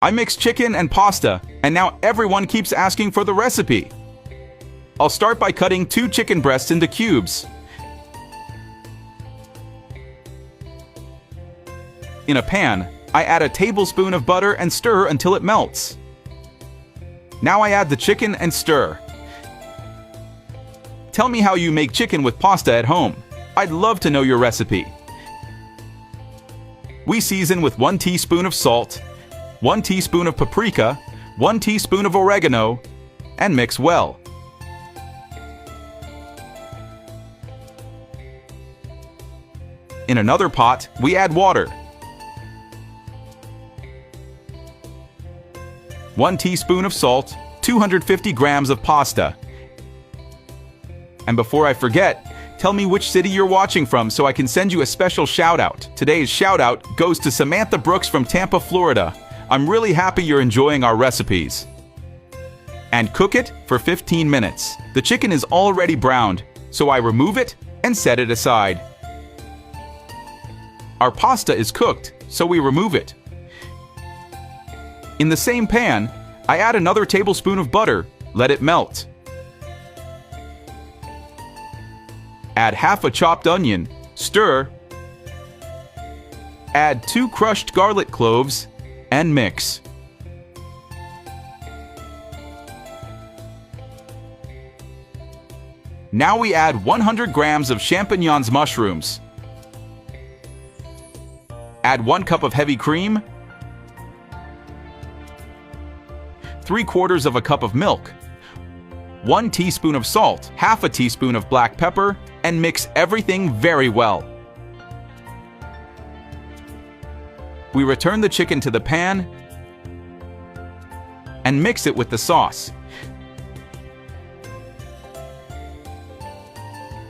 I mixed chicken and pasta, and now everyone keeps asking for the recipe. I'll start by cutting 2 chicken breasts into cubes. In a pan, I add a tablespoon of butter and stir until it melts. Now I add the chicken and stir. Tell me how you make chicken with pasta at home. I'd love to know your recipe. We season with 1 teaspoon of salt, 1 teaspoon of paprika, 1 teaspoon of oregano, and mix well. In another pot, we add water. 1 teaspoon of salt, 250 grams of pasta. And before I forget, tell me which city you're watching from so I can send you a special shout-out. Today's shout-out goes to Samantha Brooks from Tampa, Florida. I'm really happy you're enjoying our recipes. And cook it for 15 minutes. The chicken is already browned, so I remove it and set it aside. Our pasta is cooked, so we remove it. In the same pan, I add another tablespoon of butter. Let it melt. Add half a chopped onion. Stir. Add 2 crushed garlic cloves and mix. Now we add 100 grams of champignons mushrooms. Add 1 cup of heavy cream, 3/4 of a cup of milk, 1 teaspoon of salt, half a teaspoon of black pepper, and mix everything very well. We return the chicken to the pan and mix it with the sauce.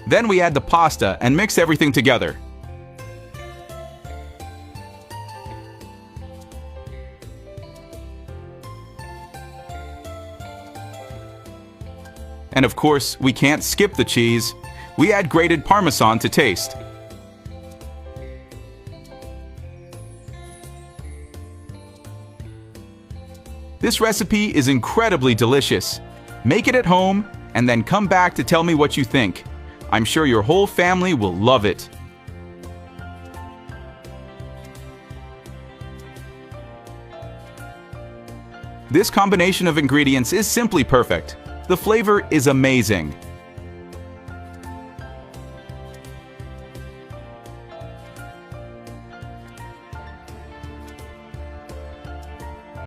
Then we add the pasta and mix everything together. And of course, we can't skip the cheese. We add grated Parmesan to taste. This recipe is incredibly delicious. Make it at home and then come back to tell me what you think. I'm sure your whole family will love it. This combination of ingredients is simply perfect. The flavor is amazing.